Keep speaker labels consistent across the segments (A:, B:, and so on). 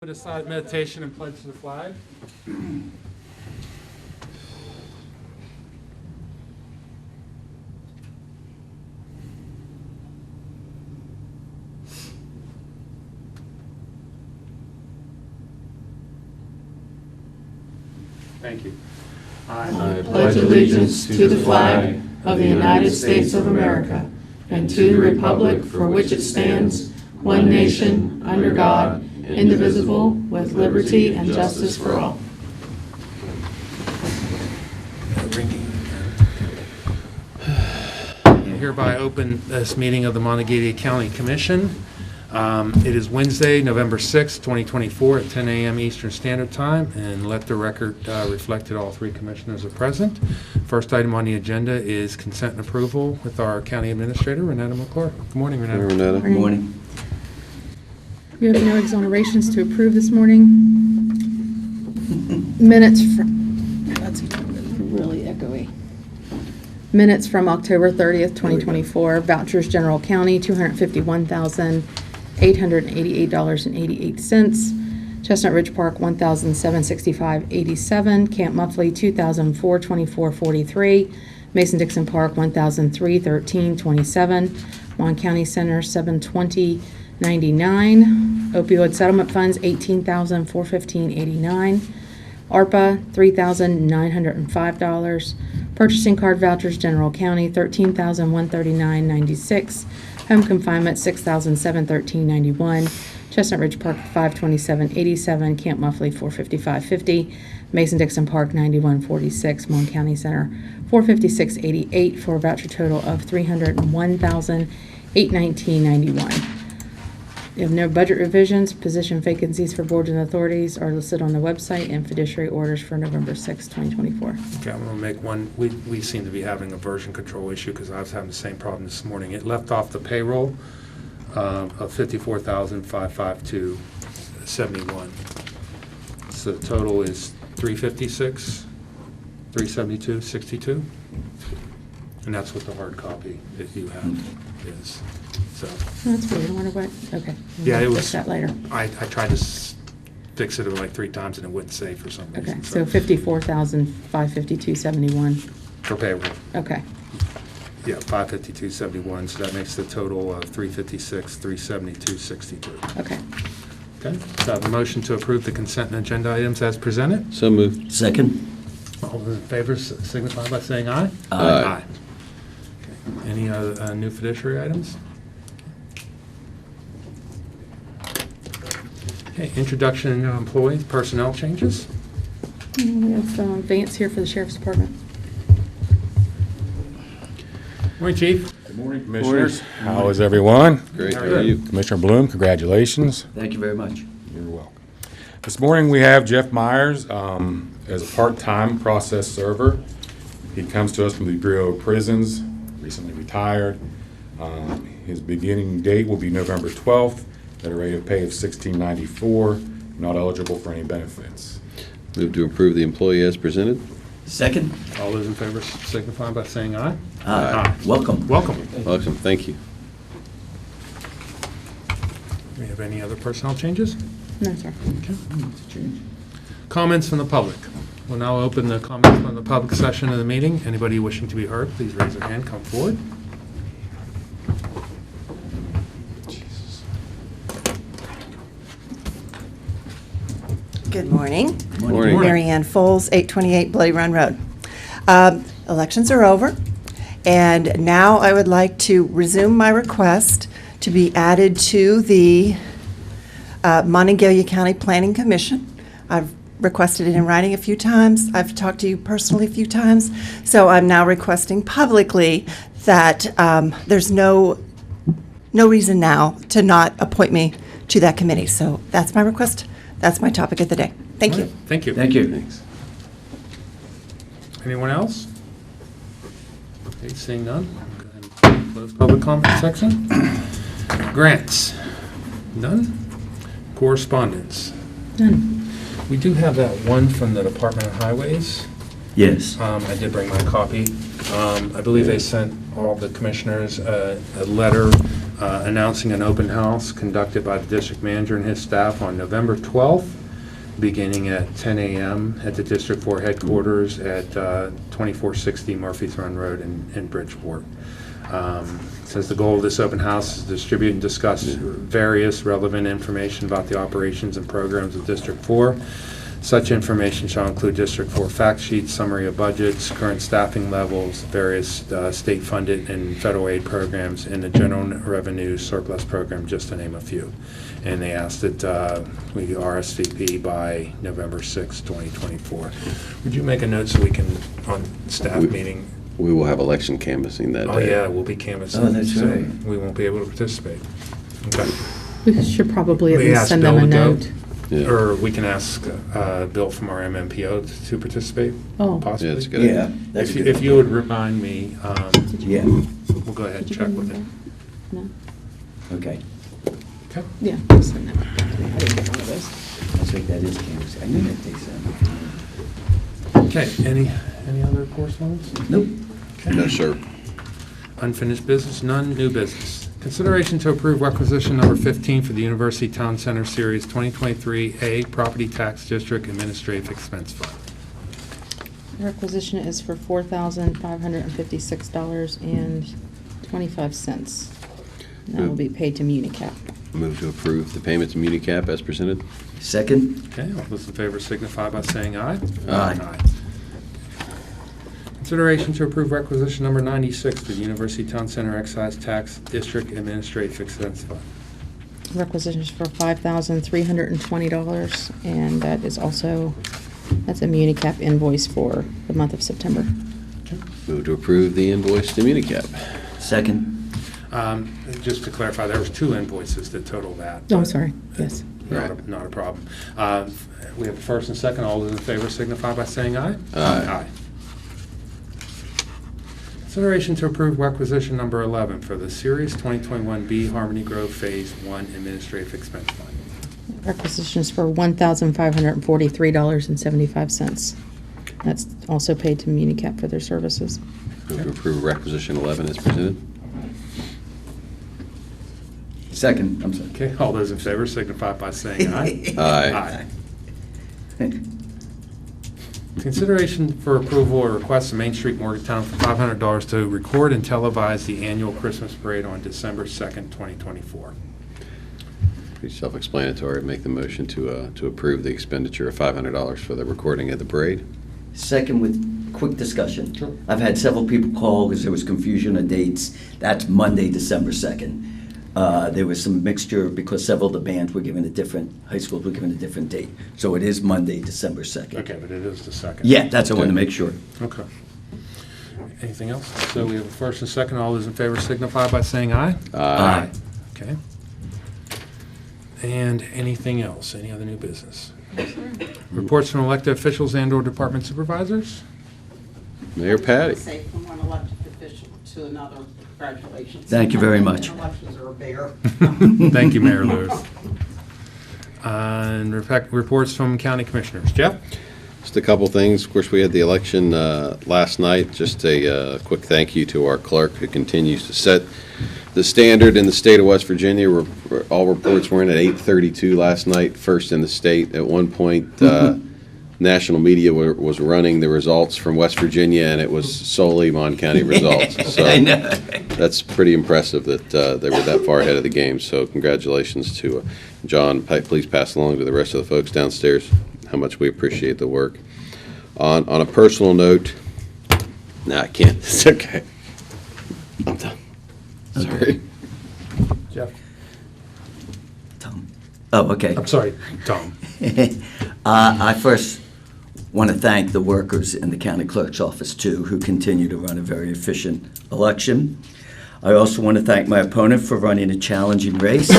A: Put aside meditation and pledge to the flag. Thank you.
B: I pledge allegiance to the flag of the United States of America and to the republic for which it stands, one nation, under God, indivisible, with liberty and justice for all.
A: I hereby open this meeting of the Monongalia County Commission. It is Wednesday, November 6th, 2024 at 10 a.m. Eastern Standard Time, and let the record reflect that all three commissioners are present. First item on the agenda is consent and approval with our county administrator, Renetta McClure. Good morning, Renetta.
C: Good morning.
D: We have no exonerations to approve this morning. Minutes from, that's really echoey. Minutes from October 30th, 2024. Vouchers, General County, $251,888.88. Chestnut Ridge Park, $1,765.87. Camp Muffley, $2,424.43. Mason-Dixon Park, $1,313.27. Mon County Center, $720.99. Opioid settlement funds, $18,415.89. ARPA, $3,905. Purchasing card vouchers, General County, $13,139.96. Home confinement, $6,713.91. Chestnut Ridge Park, $527.87. Camp Muffley, $455.50. Mason-Dixon Park, $91.46. Mon County Center, $456.88 for a voucher total of $301,819.91. We have no budget revisions. Position vacancies for boards and authorities are listed on the website, and fiduciary orders for November 6, 2024.
A: Okay, I'm going to make one. We seem to be having a version control issue because I was having the same problem this morning. It left off the payroll of $54,552.71. So the total is $356,372.62, and that's what the hard copy that you have is. So
D: That's weird. I wonder what, okay.
A: yeah, it was.
D: Fix that later.
A: I tried to fix it like 3 times and it wouldn't save for some reason.
D: Okay, so 54,552.71.
A: For payroll.
D: Okay.
A: Yeah, 552.71, so that makes the total of 356,372.62.
D: Okay.
A: Okay, so I have a motion to approve the consent and agenda items as presented.
C: So moved.
B: Second.
A: All those in favor signify by saying aye.
C: Aye.
A: Okay. Any other new fiduciary items? Okay, introduction of employees, personnel changes.
D: And we have Vance here for the Sheriff's Department.
A: Morning, Chief.
E: Good morning, Commissioners. How is everyone?
C: Great.
A: How
C: How
A: are
C: are
A: you?
C: you?
E: Commissioner Bloom, congratulations.
B: Thank you very much.
E: You're welcome. This morning, we have Jeff Myers as a part-time process server. He comes to us from the Bureau of Prisons, recently retired. His beginning date will be November 12th at a rate of pay of $16.94, not eligible for any benefits.
C: Move to approve the employee as presented.
B: Second.
A: All those in favor signify by saying aye.
B: Aye. Welcome.
A: Welcome.
C: Awesome. Thank you.
A: Do we have any other personnel changes?
D: No, sir.
A: Okay. Comments from the public. We'll now open the comments from the public session of the meeting. Anybody wishing to be heard, please raise their hand, come forward.
F: Good morning.
C: Morning.
F: Mary Ann Foles, 828 Bloody Run Road. Elections are over, and now I would like to resume my request to be added to the Monongalia County Planning Commission. I've requested it in writing a few times. I've talked to you personally a few times. So I'm now requesting publicly that there's no reason now to not appoint me to that committee. So that's my request. That's my topic of the day. Thank you.
A: Thank you.
B: Thank you.
C: Thanks.
A: Anyone else? Okay, seeing none, go ahead and close public comment section. Grants? None? Correspondence?
D: Done.
A: We do have that one from the Department of Highways.
B: Yes.
A: I did bring my copy. I believe they sent all the commissioners a letter announcing an open house conducted by the district manager and his staff on November 12th, beginning at 10 a.m. at the District 4 headquarters at 2460 Murphy's Run Road in Bridgeport. Says the goal of this open house is to distribute and discuss various relevant information about the operations and programs of District 4. Such information shall include District 4 fact sheets, summary of budgets, current staffing levels, various state-funded and federal aid programs, and the general revenue surplus program, just to name a few. And they asked that we RSVP by November 6, 2024. Would you make a note so we can, on staff meeting?
C: We will have election canvassing that day.
A: Oh, yeah, we'll be canvassing.
G: Oh, that's
A: so
G: right.
A: We won't be able to participate. Okay.
D: We should probably at
A: We
D: least
A: asked
D: send them a
A: Bill to
D: note.
C: Yeah.
A: Or we can ask Bill from our MMPO to participate,
D: Oh.
A: possibly.
C: Yeah, that's a good
G: Yeah,
C: idea.
G: that's
A: If
G: a
A: you,
G: good
A: if you would remind me,
G: Yeah,
A: we'll go ahead and
D: Did you
A: check
D: bring
A: with
D: them
A: him.
D: down? No?
G: okay.
A: Okay.
D: Yeah, just send them. I didn't get one of those.
G: I think that is Kansas. I knew that they said.
A: Okay, any other correspondence?
G: Nope.
C: No, sir.
A: Unfinished business, none, new business. Consideration to approve requisition number 15 for the University Town Center Series 2023A Property Tax District Administrative Expense Fund.
D: Requisition is for $4,556.25. That will be paid to Municap.
C: Move to approve the payment to Municap as presented.
G: Second?
A: Okay, all those in favor signify by saying aye.
G: Aye.
A: Consideration to approve requisition number 96 for the University Town Center Excise Tax District Administrative Expense Fund.
D: Requisition is for $5,320, and that is also, that's a Municap invoice for the month of September.
C: Move to approve the invoice to Municap.
G: Second?
A: Just to clarify, there was 2 invoices that total that.
D: Oh, I'm
A: but
D: sorry, yes.
A: Not a problem. We have a first and second. All those in favor signify by saying aye.
C: Aye.
A: Consideration to approve requisition number 11 for the Series 2021B Harmony Grove Phase 1 Administrative Expense Fund.
D: Requisition is for $1,543.75. That's also paid to Municap for their services.
C: Move to approve requisition 11 as presented.
G: Second, I'm sorry.
A: Okay, all those in favor signify by saying aye.
C: Aye.
A: Consideration for approval or request of Main Street Morgantown for $500 to record and televise the annual Christmas parade on December 2nd, 2024.
C: Pretty self-explanatory. Make the motion to approve the expenditure of $500 for the recording of the parade.
G: Second with quick discussion.
A: Sure.
G: I've had several people call because there was confusion of dates. That's Monday, December 2nd. There was some mixture because several of the bands were given a different, high schools were given a different date. So it is Monday, December 2nd.
A: Okay, but it is the 2nd.
G: Yeah, that's what I wanted to make sure.
A: Okay. Anything else? So we have a first and second. All those in favor signify by saying aye.
G: Aye.
A: Okay. And anything else? Any other new business? Reports from elected officials and/or department supervisors?
C: Mayor Patty.
H: Say from one elected official to another, congratulations.
G: Thank you very much.
H: Elections are a bear.
A: Thank you, Mayor Lewis. And reports from county commissioners. Jeff?
C: Just a couple things. Of course, we had the election last night. Just a quick thank you to our clerk who continues to set the standard in the state of West Virginia. All reports were in at 8:32 last night, first in the state. At one point, national media was running the results from West Virginia, and it was solely Mon County results. So
G: I know.
C: that's pretty impressive that they were that far ahead of the game. So congratulations to John. Please pass along to the rest of the folks downstairs how much we appreciate the work. On a personal note, no, I can't. It's okay. I'm done. Sorry.
A: Jeff?
G: Tom. Oh, okay.
A: I'm sorry, Tom.
G: I first want to thank the workers in the county clerk's office, too, who continue to run a very efficient election. I also want to thank my opponent for running a challenging race.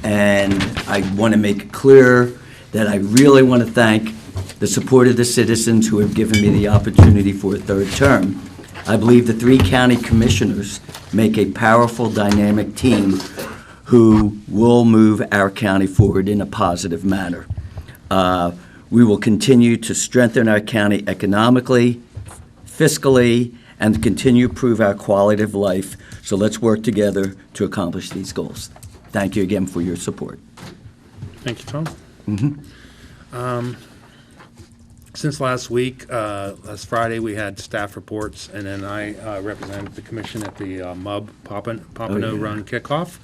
G: And I want to make it clear that I really want to thank the support of the citizens who have given me the opportunity for a third term. I believe the 3 county commissioners make a powerful, dynamic team who will move our county forward in a positive manner. We will continue to strengthen our county economically, fiscally, and continue to improve our quality of life. So let's work together to accomplish these goals. Thank you again for your support.
A: Thank you, Tom. Since last week, last Friday, we had staff reports, and then I represented the commission at the Pompano Run kickoff,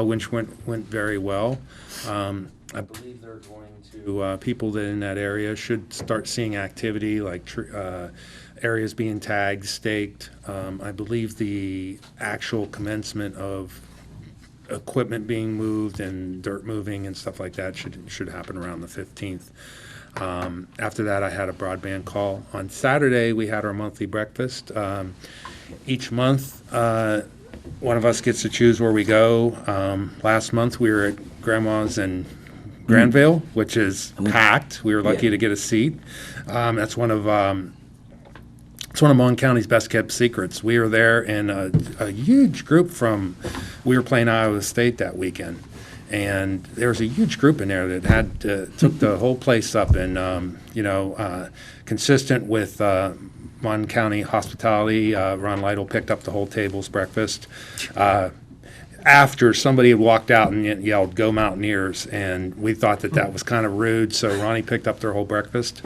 A: which went very well. I believe they're going to, people that in that area should start seeing activity, like areas being tagged, staked. I believe the actual commencement of equipment being moved and dirt moving and stuff like that should happen around the 15th. After that, I had a broadband call. On Saturday, we had our monthly breakfast. Each month, one of us gets to choose where we go. Last month, we were at Grandma's in Granville, which is packed. We were lucky to get a seat. It's one of Mon County's best kept secrets. We were there in a huge group we were playing Iowa State that weekend. And there was a huge group in there that took the whole place up, and consistent with Mon County hospitality. Ron Lytle picked up the whole table's breakfast after somebody had walked out and yelled, "Go Mountaineers!" And we thought that was kind of rude, so Ronnie picked up their whole breakfast.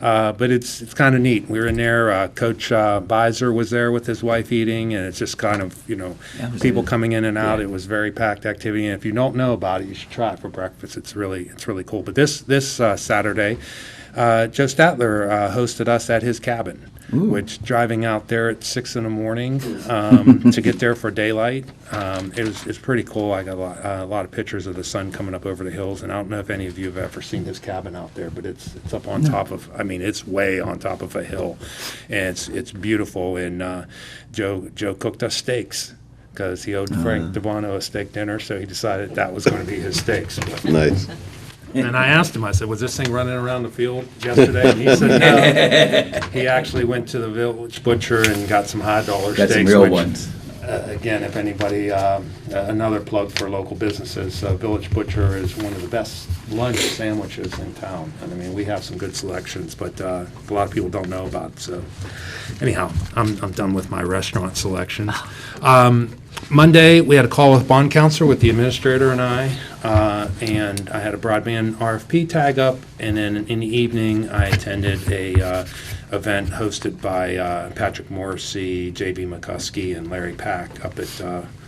A: But it's kind of neat. We were in there. Coach Beiser was there with his wife eating, and it's just kind of, people coming in and out. It was very packed activity, and if you don't know about it, you should try it for breakfast. It's really cool. But this Saturday, Joe Statler hosted us at his cabin. Which, driving out there at 6 in the morning to get there for daylight, it's pretty cool. I got a lot of pictures of the sun coming up over the hills, and I don't know if any of you have ever seen his cabin out there, but it's up on top of, it's way on top of a hill, and it's beautiful. And Joe cooked us steaks because he owed Frank Devano a steak dinner, so he decided that was going to be his steaks.
C: Nice.
A: And I asked him, I said, was this thing running around the field yesterday? And he said no. He actually went to the village butcher and got some high dollar steaks.
G: Got some real ones.
A: Again, if anybody, another plug for local businesses, Village Butcher is one of the best lunch sandwiches in town. We have some good selections, but a lot of people don't know about it. So anyhow, I'm done with my restaurant selection. Monday, we had a call with bond counselor with the administrator and I had a broadband RFP tag up, and then in the evening, I attended a event hosted by Patrick Morrissey, J.B. McCuskey, and Larry Pack up at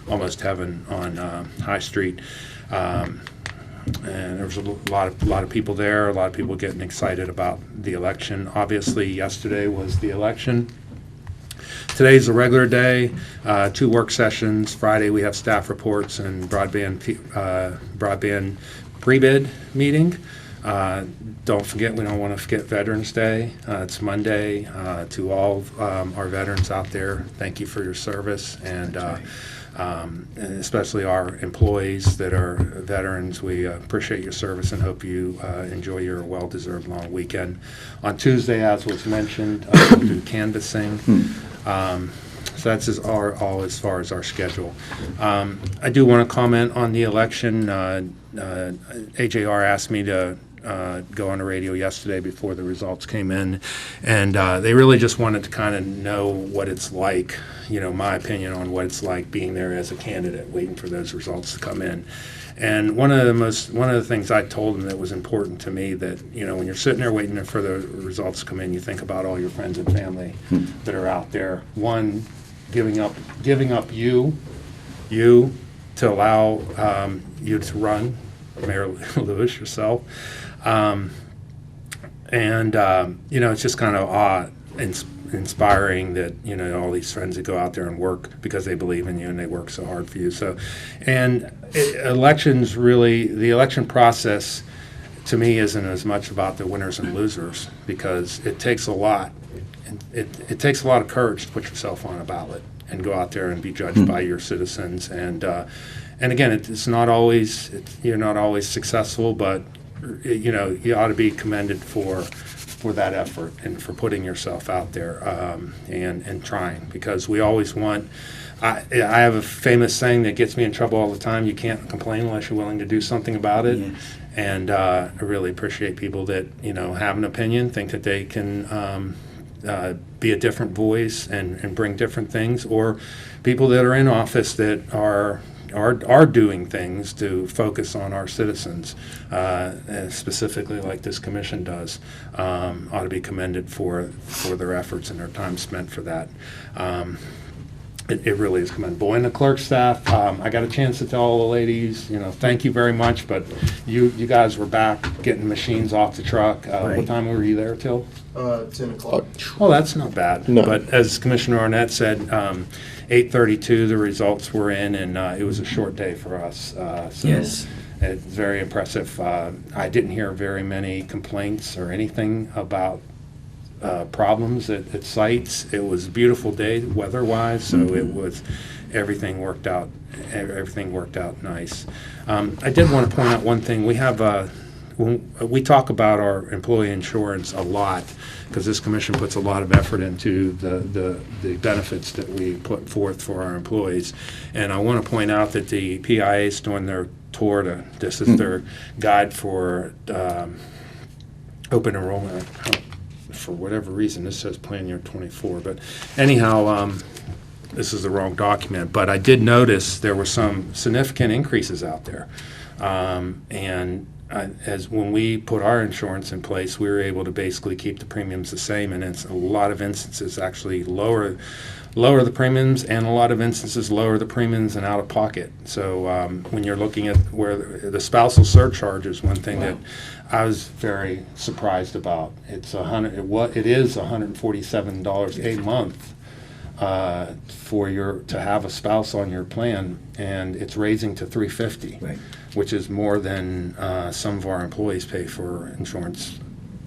A: Almost Heaven on High Street. And there was a lot of people there, a lot of people getting excited about the election. Obviously, yesterday was the election. Today's a regular day, 2 work sessions. Friday, we have staff reports and broadband pre-bid meeting. Don't forget, we don't want to forget Veterans Day. It's Monday. To all our veterans out there, thank you for your service, and especially our employees that are veterans. We appreciate your service and hope you enjoy your well-deserved long weekend. On Tuesday, as was mentioned, we'll do canvassing. So that's all as far as our schedule. I do want to comment on the election. AJR asked me to go on the radio yesterday before the results came in, and they really just wanted to kind of know what it's like, my opinion on what it's like being there as a candidate, waiting for those results to come in. And one of the things I told them that was important to me, that when you're sitting there waiting for the results to come in, you think about all your friends and family that are out there. One, giving up you to allow you to run, Mayor Lewis, yourself. It's just kind of awe inspiring that all these friends that go out there and work because they believe in you and they work so hard for you. So, elections, really, the election process to me isn't as much about the winners and losers, because it takes a lot. It takes a lot of courage to put yourself on a ballot and go out there and be judged by your citizens. And again, it's not always, you're not always successful, but you ought to be commended for that effort and for putting yourself out there and trying, because we always want. I have a famous saying that gets me in trouble all the time: you can't complain unless you're willing to do something about it. Yes. And I really appreciate people that have an opinion, think that they can be a different voice and bring different things, or people that are in office that are doing things to focus on our citizens, and specifically like this commission does, ought to be commended for their efforts and their time spent for that. It really is commendable. And the clerk staff, I got a chance to tell all the ladies, thank you very much, but you guys were back getting machines off the truck.
G: Right.
A: What time were you there till?
I: 10 o'clock.
A: Oh, that's not bad.
I: No.
A: But as Commissioner Arnett said, 8:32, the results were in, and it was a short day for us. So
G: Yes.
A: it's very impressive. I didn't hear very many complaints or anything about problems at sites. It was a beautiful day weather-wise, so it was, everything worked out nice. I did want to point out one thing. We have we talk about our employee insurance a lot because this commission puts a lot of effort into the benefits that we put forth for our employees. And I want to point out that the PIA is doing their tour. This is their guide for open enrollment. For whatever reason, this says plan year 24. But anyhow, this is the wrong document. But I did notice there were some significant increases out there. And as when we put our insurance in place, we were able to basically keep the premiums the same, and in a lot of instances actually lower the premiums, and a lot of instances lower the premiums and out of pocket. So when you're looking at where the spousal surcharge is one thing that I was very surprised about. It is $147 a month to have a spouse on your plan, and it's raising to $350.
G: Right.
A: Which is more than some of our employees pay for insurance,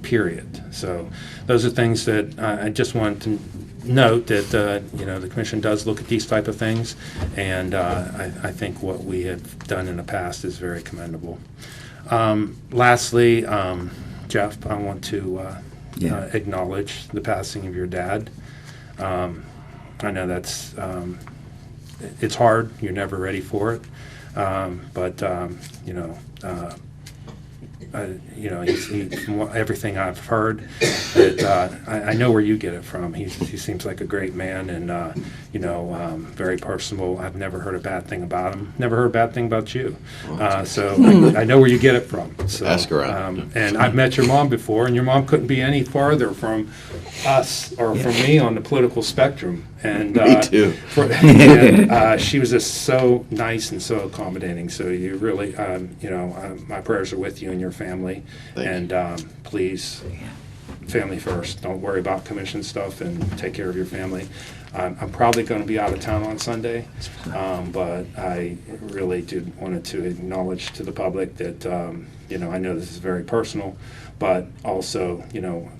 A: period. So those are things that I just want to note that the commission does look at these type of things, and I think what we have done in the past is very commendable. Lastly, Jeff, I want to acknowledge the passing of your dad. I know that's it's hard. You're never ready for it. But from everything I've heard, that I know where you get it from. He seems like a great man, and very personable. I've never heard a bad thing about him. Never heard a bad thing about you. So I know where you get it from. So,
C: Ask around.
A: and I've met your mom before, and your mom couldn't be any farther from us or from me on the political spectrum. And
C: Me too.
A: She was just so nice and so accommodating. So you really, my prayers are with you and your family.
C: Thank
A: And please, family first. Don't worry about commission stuff, and take care of your family. I'm probably going to be out of town on Sunday, but I really did wanted to acknowledge to the public that I know this is very personal, but also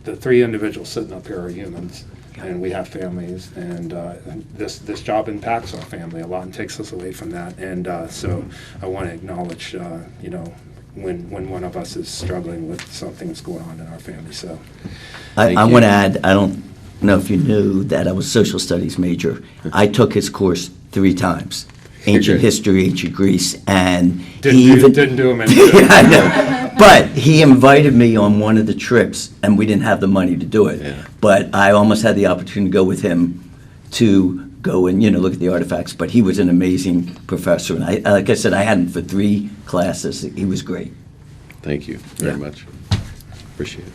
A: the three individuals sitting up here are humans. And we have families, and this job impacts our family a lot and takes us away from that. And so I want to acknowledge, when one of us is struggling with something that's going on in our family. So
G: I
C: Thank
G: want
C: you.
G: to add, I don't know if you knew that I was a social studies major. I took his course 3 times. Ancient history, ancient Greece, and
A: didn't do him any good.
G: Yeah, I know. But he invited me on one of the trips, and we didn't have the money to do it.
C: Yeah.
G: But I almost had the opportunity to go with him to go and look at the artifacts. But he was an amazing professor, and like I said, I had him for 3 classes. He was great.
C: Thank you very
G: Yeah.
C: much. Appreciate it.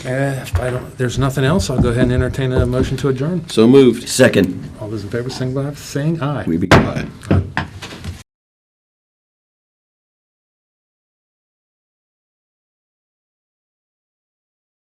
A: If there's nothing else, I'll go ahead and entertain a motion to adjourn.
C: So moved.
G: Second,
A: All those in favor, saying aye.
G: we
C: Aye.